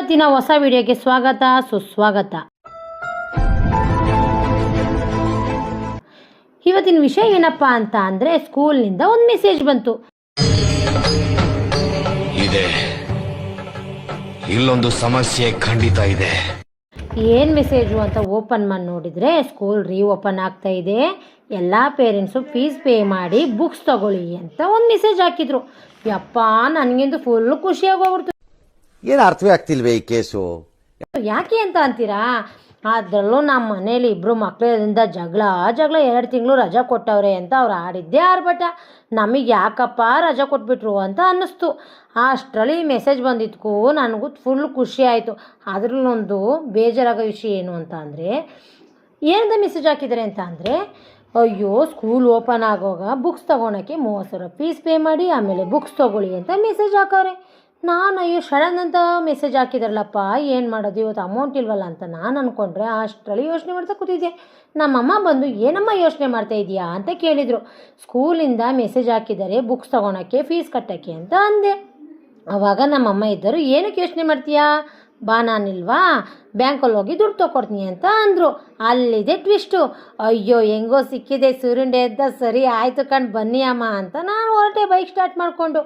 ಇವತ್ತಿನ ಹೊಸ ವಿಡಿಯೋಗೆ ಸ್ವಾಗತ ಸುಸ್ವಾಗತ. ಇವತ್ತಿನ ವಿಷಯ ಏನಪ್ಪಾ ಅಂತ ಅಂದ್ರೆ ಸ್ಕೂಲ್ನಿಂದ ಒಂದು ಮೆಸೇಜ್ ಬಂತು. ಇಲ್ಲೊಂದು ಸಮಸ್ಯೆ ಖಂಡಿತ ಇದೆ. ಏನ್ ಮೆಸೇಜು ಅಂತ ಓಪನ್ ಮಾಡಿ ನೋಡಿದ್ರೆ ಸ್ಕೂಲ್ ಓಪನ್ ಆಗ್ತಾ ಇದೆ, ಎಲ್ಲಾ ಪೇರೆಂಟ್ಸು ಫೀಸ್ ಪೇ ಮಾಡಿ ಬುಕ್ಸ್ ತಗೊಳ್ಳಿ ಅಂತ ಒಂದು ಮೆಸೇಜ್ ಹಾಕಿದ್ರು. ಯಪ್ಪ, ನನಗಿಂದು ಫುಲ್ ಖುಷಿಯಾಗಿ ಹೋಗ್ಬಿಡ್ತು. ಏನು ಅರ್ಥವೇ ಆಗ್ತಿಲ್ವೇ ಈ ಕೇಸು? ಯಾಕೆ ಅಂತ ಅಂತೀರಾ? ಅದರಲ್ಲೂ ನಮ್ಮ ಮನೇಲಿ ಇಬ್ಬರು ಮಕ್ಕಳಿಂದ ಜಗಳ 2 ತಿಂಗಳು ರಜಾ ಕೊಟ್ಟವ್ರೆ ಅಂತ ಅವ್ರು ಆಡಿದ್ದೇ ಆರ್ಭಟ. ನಮಗೆ ಯಾಕಪ್ಪ ರಜಾ ಕೊಟ್ಬಿಟ್ರು ಅಂತ ಅನ್ನಿಸ್ತು. ಅಷ್ಟರಲ್ಲಿ ಮೆಸೇಜ್ ಬಂದಿದ್ಕು ನನಗೂ ಫುಲ್ ಖುಷಿ ಆಯಿತು. ಅದರಲ್ಲೊಂದು ಬೇಜಾರಾಗೋ ವಿಷಯ ಏನು ಅಂತ ಅಂದರೆ, ಏನಂತ ಮೆಸೇಜ್ ಹಾಕಿದ್ದಾರೆ ಅಂತ ಅಂದರೆ, ಅಯ್ಯೋ ಸ್ಕೂಲ್ ಓಪನ್ ಆಗೋವಾಗ ಬುಕ್ಸ್ ತೊಗೊಳಕ್ಕೆ 30,000 ಫೀಸ್ ಪೇ ಮಾಡಿ ಆಮೇಲೆ ಬುಕ್ಸ್ ತೊಗೊಳ್ಳಿ ಅಂತ ಮೆಸೇಜ್ ಹಾಕವ್ರೆ. ನಾನು ಅಯ್ಯೋ ಸಡನ್ ಅಂತ ಮೆಸೇಜ್ ಹಾಕಿದಾರಲ್ಲಪ್ಪ, ಏನು ಮಾಡೋದು ಇವತ್ತು ಅಮೌಂಟ್ ಇಲ್ವಲ್ಲ ಅಂತ ನಾನು ಅಂದ್ಕೊಂಡ್ರೆ ಅಷ್ಟರಲ್ಲಿ ಯೋಚನೆ ಮಾಡ್ತಾ ಕೂತಿದ್ದೆ. ನಮ್ಮಮ್ಮ ಬಂದು ಏನಮ್ಮ ಯೋಚನೆ ಮಾಡ್ತಾ ಇದೆಯಾ ಅಂತ ಕೇಳಿದರು. ಸ್ಕೂಲಿಂದ ಮೆಸೇಜ್ ಹಾಕಿದ್ದಾರೆ ಬುಕ್ಸ್ ತೊಗೊಳಕ್ಕೆ ಫೀಸ್ ಕಟ್ಟೋಕ್ಕೆ ಅಂತ ಅಂದೆ. ಆವಾಗ ನಮ್ಮಮ್ಮ ಇದ್ದರು, ಏನಕ್ಕೆ ಯೋಚನೆ ಮಾಡ್ತೀಯಾ, ಬಾ ನಾನಿಲ್ವಾ ಬ್ಯಾಂಕಲ್ಲಿ ಹೋಗಿ ದುಡ್ಡು ತೊಗೊಡ್ತೀನಿ ಅಂತ ಅಂದರು. ಅಲ್ಲಿದೆ ಟ್ವಿಸ್ಟು. ಅಯ್ಯೋ ಹೆಂಗೋ ಸಿಕ್ಕಿದೆ ಸೂರ್ಯಂಡೆ ಎದ್ದ, ಸರಿ ಆಯಿತು ಕಣ್ ಬನ್ನಿ ಅಮ್ಮ ಅಂತ ನಾನು ಹೊರಟೆ ಬೈಕ್ ಸ್ಟಾರ್ಟ್ ಮಾಡಿಕೊಂಡು.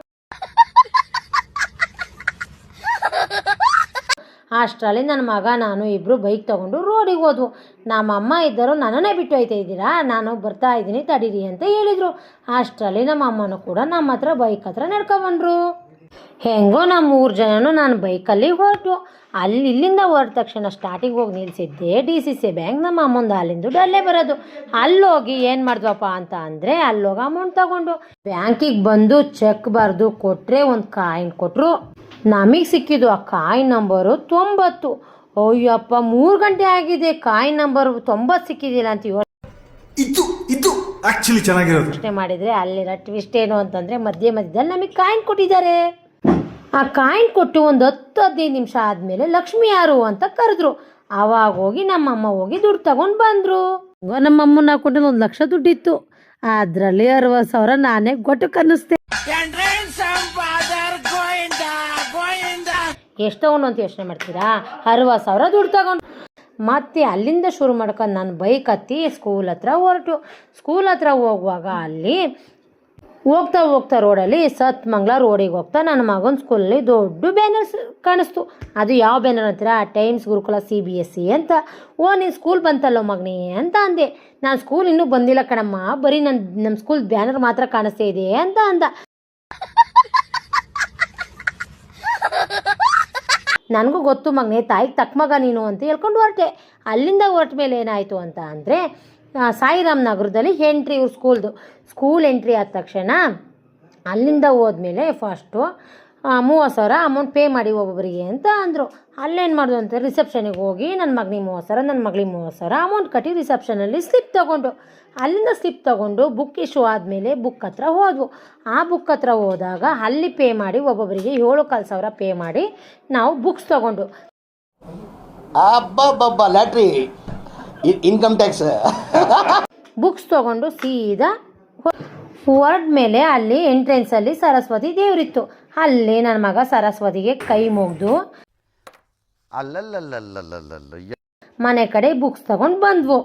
ಅಷ್ಟರಲ್ಲಿ ನನ್ನ ಮಗ ನಾನು ಇಬ್ಬರು ಬೈಕ್ ತೊಗೊಂಡು ರೋಡಿಗೆ ಹೋದ್ವು. ನಮ್ಮಮ್ಮ ಇದ್ದರು, ನನ್ನನ್ನೇ ಬಿಟ್ಟು ಹೋಯ್ತಾ ಇದ್ದೀರಾ, ನಾನು ಬರ್ತಾ ಇದ್ದೀನಿ ತಡೀರಿ ಅಂತ ಹೇಳಿದರು. ಅಷ್ಟರಲ್ಲಿ ನಮ್ಮ ಅಮ್ಮನೂ ಕೂಡ ನಮ್ಮ ಹತ್ರ ಬೈಕ್ ಹತ್ರ ನಡ್ಕೊಬಂದರು. ಹೆಂಗೋ ನಮ್ಮ 3 ಜನನು ನಾನು ಬೈಕಲ್ಲಿ ಹೊರಟು. ಇಲ್ಲಿಂದ ಹೊರಟ ತಕ್ಷಣ ಸ್ಟಾರ್ಟಿಂಗ್ ಹೋಗಿ ನಿಲ್ಲಿಸಿದ್ದೆ DCC ಬ್ಯಾಂಕ್. ನಮ್ಮ ಅಮ್ಮಂದು ಅಲ್ಲಿಂದ ಅಲ್ಲೇ ಬರೋದು. ಅಲ್ಲೋಗಿ ಏನು ಮಾಡಿದ್ವಪ್ಪ ಅಂತ ಅಂದರೆ, ಅಲ್ಲೋಗಿ ಅಮೌಂಟ್ ತಗೊಂಡು ಬ್ಯಾಂಕಿಗೆ ಬಂದು ಚೆಕ್ ಬರೆದು ಕೊಟ್ಟರೆ ಒಂದು ಕಾಯಿನ್ ಕೊಟ್ಟರು. ನಮಗೆ ಸಿಕ್ಕಿದ್ದು ಆ ಕಾಯಿನ್ ನಂಬರು 90. ಅಯ್ಯಪ್ಪ 3 ಗಂಟೆ ಆಗಿದೆ, ಕಾಯಿನ್ ನಂಬರ್ 90 ಸಿಕ್ಕಿದಿಲ್ಲ ಅಂತ ಇದು ಆಕ್ಚುಲಿ ಚೆನ್ನಾಗಿರೋದು. ಪ್ರಶ್ನೆ ಮಾಡಿದರೆ ಅಲ್ಲಿರೋ ಟ್ವಿಸ್ಟ್ ಏನು ಅಂತಂದರೆ, ಮಧ್ಯದಲ್ಲಿ ನಮಗೆ ಕಾಯಿನ್ ಕೊಟ್ಟಿದ್ದಾರೆ. ಆ ಕಾಯಿನ್ ಕೊಟ್ಟು ಒಂದು 10-15 ನಿಮಿಷ ಆದಮೇಲೆ ಲಕ್ಷ್ಮಿ ಯಾರು ಅಂತ ಕರೆದ್ರು. ಆವಾಗ ಹೋಗಿ ನಮ್ಮಮ್ಮ ಹೋಗಿ ದುಡ್ಡು ತಗೊಂಡು ಬಂದರು. ನಮ್ಮಮ್ಮನ ಹಾಕೊಂಡು 1 ಲಕ್ಷ ದುಡ್ಡಿತ್ತು. ಅದರಲ್ಲಿ 60,000 ನಾನೇ ಕೊಟ್ಟು ಕನ್ನಿಸ್ದೆ. ಎಷ್ಟು ತಗೊಂಡು ಅಂತ ಯೋಚನೆ ಮಾಡ್ತೀರಾ? 60,000 ದುಡ್ಡು ತಗೊಂಡು ಮತ್ತೆ ಅಲ್ಲಿಂದ ಶುರು ಮಾಡ್ಕೊಂಡು ನಾನು ಬೈಕ್ ಹತ್ತಿ ಸ್ಕೂಲ್ ಹತ್ರ ಹೊರಟು. ಸ್ಕೂಲ್ ಹತ್ರ ಹೋಗುವಾಗ ಅಲ್ಲಿ ಹೋಗ್ತಾ ರೋಡಲ್ಲಿ ಸತ್ಮಂಗ್ಲ ರೋಡಿಗೆ ಹೋಗ್ತಾ ನನ್ನ ಮಗನ ಸ್ಕೂಲಲ್ಲಿ ದೊಡ್ಡ ಬ್ಯಾನರ್ಸ್ ಕಾಣಿಸ್ತು. ಅದು ಯಾವ ಬ್ಯಾನರ್ ಅಂತೀರಾ? ಟೈಮ್ಸ್ ಗುರುಕುಲ CBSE ಅಂತ. ನೀನು ಸ್ಕೂಲ್ ಬಂತಲ್ಲೋ ಮಗನೇ ಅಂತ ಅಂದೆ. ನಾನು ಸ್ಕೂಲ್ ಇನ್ನೂ ಬಂದಿಲ್ಲ ಕಣಮ್ಮ, ಬರೀ ನಮ್ಮ ಸ್ಕೂಲ್ ಬ್ಯಾನರ್ ಮಾತ್ರ ಕಾಣಿಸ್ತಾ ಇದೆ ಅಂತ ಅಂದ. ನನಗೂ ಗೊತ್ತು ಮಗನೇ, ತಾಯಿಗೆ ತಕ್ಕ ಮಗ ನೀನು ಅಂತ ಹೇಳ್ಕೊಂಡು ಹೊರಟೆ. ಅಲ್ಲಿಂದ ಹೊರಟ ಮೇಲೆ ಏನಾಯಿತು ಅಂತ ಅಂದರೆ, ಸಾಯಿರಾಮ್ ನಗರದಲ್ಲಿ ಎಂಟ್ರಿ ಇವ್ರ ಸ್ಕೂಲ್ ಎಂಟ್ರಿ ಆದ ತಕ್ಷಣ ಅಲ್ಲಿಂದ ಹೋದ್ಮೇಲೆ ಫಸ್ಟು 30,000 ಅಮೌಂಟ್ ಪೇ ಮಾಡಿ ಒಬ್ಬೊಬ್ಬರಿಗೆ ಅಂತ ಅಂದರು. ಅಲ್ಲೇನು ಮಾಡೋದು ಅಂತ ರಿಸೆಪ್ಷನಿಗೆ ಹೋಗಿ ನನ್ನ ಮಗನಿಗೆ 30,000 ನನ್ನ ಮಗಳಿಗೆ 30,000 ಅಮೌಂಟ್ ಕಟ್ಟಿ ರಿಸೆಪ್ಷನಲ್ಲಿ ಸ್ಲಿಪ್ ತೊಗೊಂಡು, ಅಲ್ಲಿಂದ ಸ್ಲಿಪ್ ತೊಗೊಂಡು ಬುಕ್ ಇಶ್ಯೂ ಆದಮೇಲೆ ಬುಕ್ ಹತ್ರ ಹೋದ್ವು. ಆ ಬುಕ್ ಹತ್ರ ಹೋದಾಗ ಅಲ್ಲಿ ಪೇ ಮಾಡಿ ಒಬ್ಬೊಬ್ಬರಿಗೆ 7,500 ಪೇ ಮಾಡಿ ನಾವು ಬುಕ್ಸ್ ತೊಗೊಂಡು ಲ್ಯಾಟ್ರಿ ಇನ್ಕಮ್ ಟ್ಯಾಕ್ಸ್ ಬುಕ್ಸ್ ತೊಗೊಂಡು ಸೀದಾ ಹೊರಡ ಮೇಲೆ ಅಲ್ಲಿ ಎಂಟ್ರೆನ್ಸಲ್ಲಿ ಸರಸ್ವತಿ ದೇವರಿತ್ತು. ಅಲ್ಲಿ ನನ್ನ ಮಗ ಸರಸ್ವತಿಗೆ ಕೈ ಮುಗಿದು ಮನೆ ಕಡೆ ಬುಕ್ಸ್ ತಗೊಂಡು ಬಂದ್ವು.